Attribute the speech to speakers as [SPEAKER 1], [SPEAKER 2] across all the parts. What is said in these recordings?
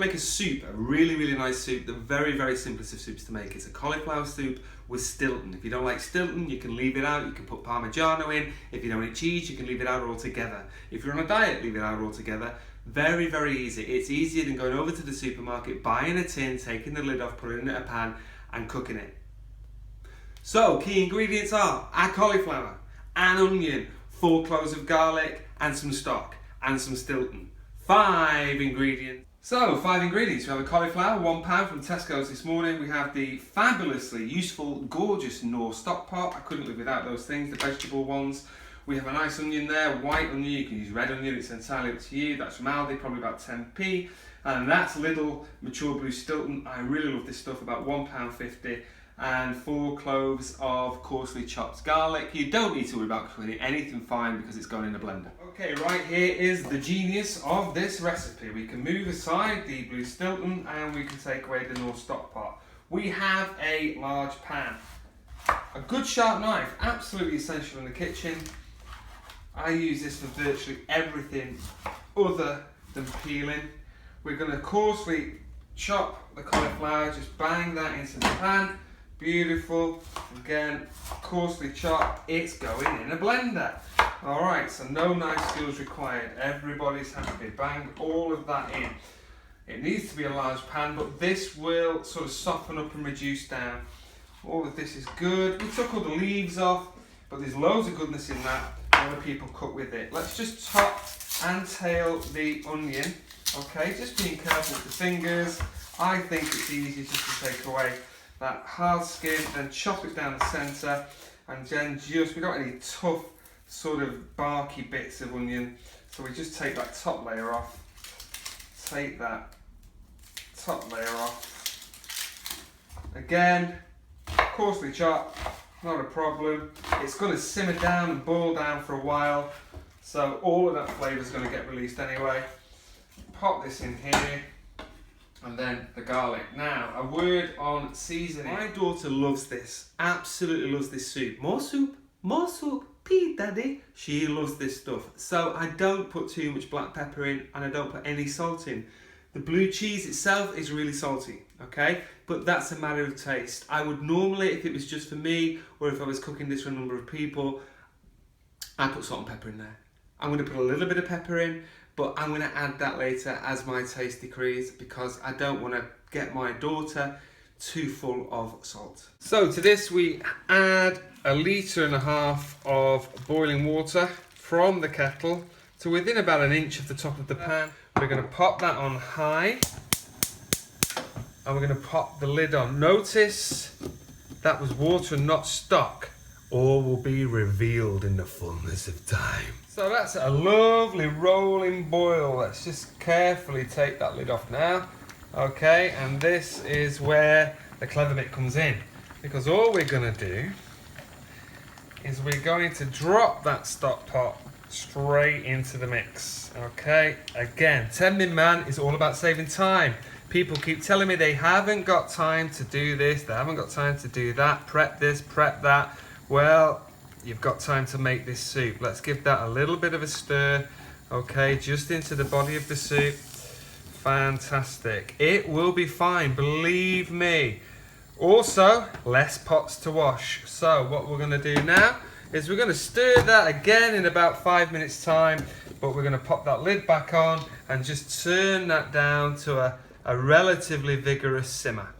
[SPEAKER 1] to make a soup, a really, really nice soup. The very, very simplest of soups to make. It's a cauliflower soup with Stilton. If you don't like Stilton, you can leave it out. You can put Parmigiano in. If you don't eat cheese, you can leave it out altogether. If you're on a diet, leave it out altogether. Very, very easy. It's easier than going over to the supermarket, buying a tin, taking the lid off, putting it in a pan and cooking it. So, key ingredients are our cauliflower, an onion, 4 cloves of garlic and some stock and some Stilton. 5 ingredients. So, 5 ingredients. We have a cauliflower, £1 from Tesco's this morning. We have the fabulously useful, gorgeous Knorr stock pot. I couldn't live without those things, the vegetable ones. We have a nice onion there, white onion, you can use red onion, it's entirely up to you. That's from Aldi, probably about 10p. And that's little mature blue Stilton. I really love this stuff, about £1.50. And 4 cloves of coarsely chopped garlic. You don't need to worry about cooking anything fine because it's going in a blender. Okay, right here is the genius of this recipe. We can move aside the blue Stilton and we can take away the Knorr stock pot. We have a large pan. A good sharp knife, absolutely essential in the kitchen. I use this for virtually everything other than peeling. We're going to coarsely chop the cauliflower, just bang that into the pan. Beautiful. Again, coarsely chopped. It's going in a blender. Alright, so no knife skills required. Everybody's happy. Bang all of that in. It needs to be a large pan, but this will sort of soften up and reduce down. All of this is good. We took all the leaves off, but there's loads of goodness in that. Other people cook with it. Let's just top and tail the onion. Okay, just being careful with the fingers. I think it's easy just to take away that hard skin and chop it down the centre, and then just, we don't want any tough sort of barky bits of onion, so we just take that top layer off, take that top layer off, again, coarsely chopped, not a problem. It's going to simmer down and boil down for a while, so all of that flavour is going to get released anyway. Pop this in here. And then the garlic. Now, a word on seasoning. My daughter loves this, absolutely loves this soup. More soup, Pete Daddy. She loves this stuff. So I don't put too much black pepper in and I don't put any salt in. The blue cheese itself is really salty, okay? But that's a matter of taste. I would normally, if it was just for me or if I was cooking this for a number of people, I'd put salt and pepper in there. I'm going to put a little bit of pepper in, but I'm going to add that later as my taste decreases because I don't want to get my daughter too full of salt. So to this we add 1.5 litres of boiling water from the kettle to within about 1 inch of the top of the pan. We're going to pop that on high and we're going to pop the lid on. Notice that was water and not stock. All will be revealed in the fullness of time. So that's a lovely rolling boil. Let's just carefully take that lid off now. Okay, and this is where the clever bit comes in. Because all we're going to do is we're going to drop that stock pot straight into the mix. Okay, again, 10 Min Man is all about saving time. People keep telling me they haven't got time to do this, they haven't got time to do that, prep this, prep that. Well, you've got time to make this soup. Let's give that a little bit of a stir. Okay, just into the body of the soup. Fantastic. It will be fine, believe me. Also, less pots to wash. So what we're going to do now is we're going to stir that again in about 5 minutes time, but we're going to pop that lid back on and just turn that down to a relatively vigorous simmer.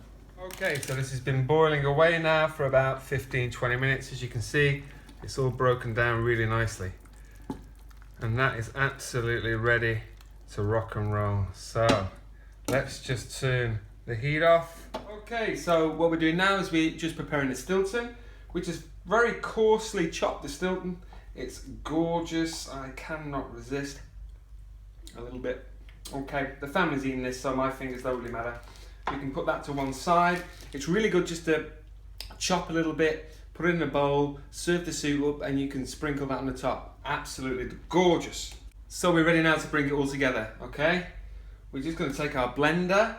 [SPEAKER 1] Okay, so this has been boiling away now for about 15-20 minutes. As you can see, it's all broken down really nicely. And that is absolutely ready to rock and roll. So let's just turn the heat off. Okay, so what we're doing now is we're just preparing the Stilton. We just very coarsely chopped the Stilton. It's gorgeous. I cannot resist. A little bit. Okay, the family's eating this, so my fingers don't really matter. We can put that to one side. It's really good just to chop a little bit, put it in a bowl, serve the soup up, and you can sprinkle that on the top. Absolutely gorgeous. So we're ready now to bring it all together, okay? We're just going to take our blender.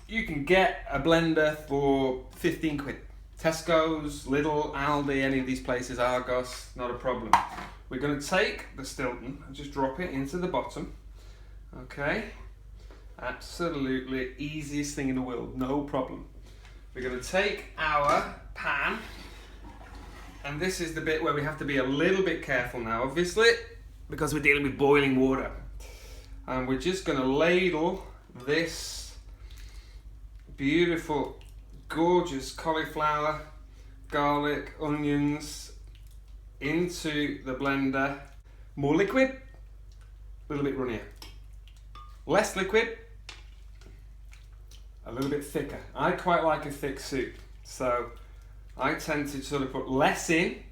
[SPEAKER 1] You can get a blender for 15 quid. Tesco's, Lidl, Aldi, any of these places, Argos, not a problem. We're going to take the Stilton and just drop it into the bottom, okay? Absolutely easiest thing in the world, no problem. We're going to take our pan, and this is the bit where we have to be a little bit careful now, obviously, because we're dealing with boiling water. And we're just going to ladle this beautiful, gorgeous cauliflower, garlic, onions into the blender. More liquid, a little bit runnier. Less liquid, a little bit thicker. I quite like a thick soup, so I tend to sort of put less in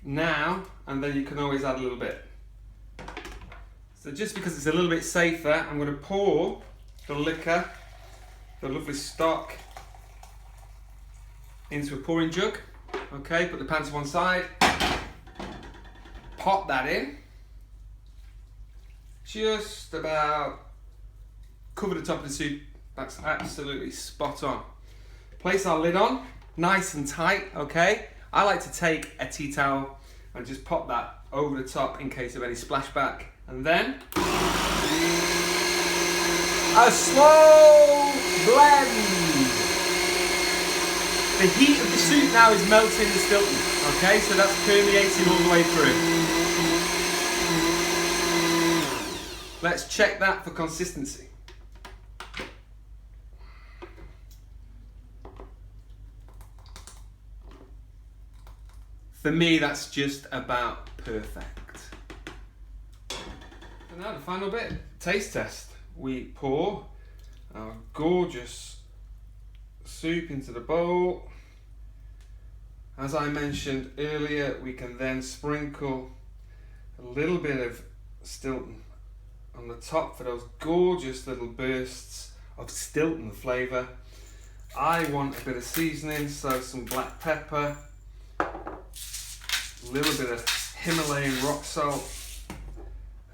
[SPEAKER 1] now, and then you can always add a little bit. So just because it's a little bit safer, I'm going to pour the liquor, the lovely stock, into a pouring jug. Okay, put the pan to one side, pop that in, just about cover the top of the soup. That's absolutely spot on. Place our lid on, nice and tight, okay? I like to take a tea towel and just pop that over the top in case of any splashback. And then a slow blend. The heat of the soup now is melting the Stilton, okay? So that's permeating all the way through. Let's check that for consistency. For me, that's just about perfect. So now the final bit, taste test. We pour our gorgeous soup into the bowl. As I mentioned earlier, we can then sprinkle a little bit of Stilton on the top for those gorgeous little bursts of Stilton flavour. I want a bit of seasoning, so some black pepper, a little bit of Himalayan rock salt,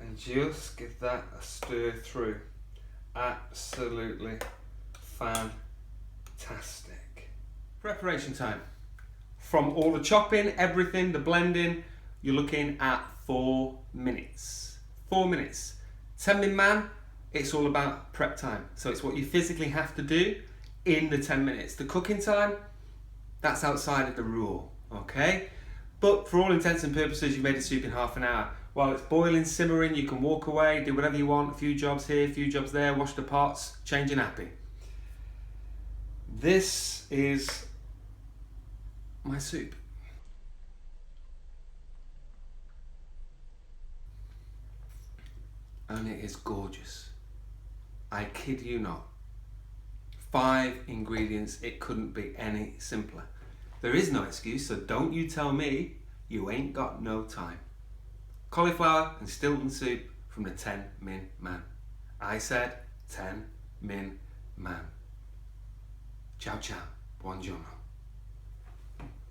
[SPEAKER 1] and just give that a stir through. Absolutely fantastic. Preparation time. From all the chopping, everything, the blending, you're looking at 4 minutes. 4 minutes. 10-min man, it's all about prep time. So it's what you physically have to do in the 10 minutes. The cooking time, that's outside of the rule, okay? But for all intents and purposes, you made a soup in half an hour. While it's boiling, simmering, you can walk away, do whatever you want, a few jobs here, a few jobs there, wash the pots, change a nappy. This is my soup. And it is gorgeous. I kid you not. 5 ingredients, it couldn't be any simpler. There is no excuse, so don't you tell me you ain't got no time. Cauliflower and Stilton soup from the 10-min man. I said 10-min man. Ciao ciao, buongiorno.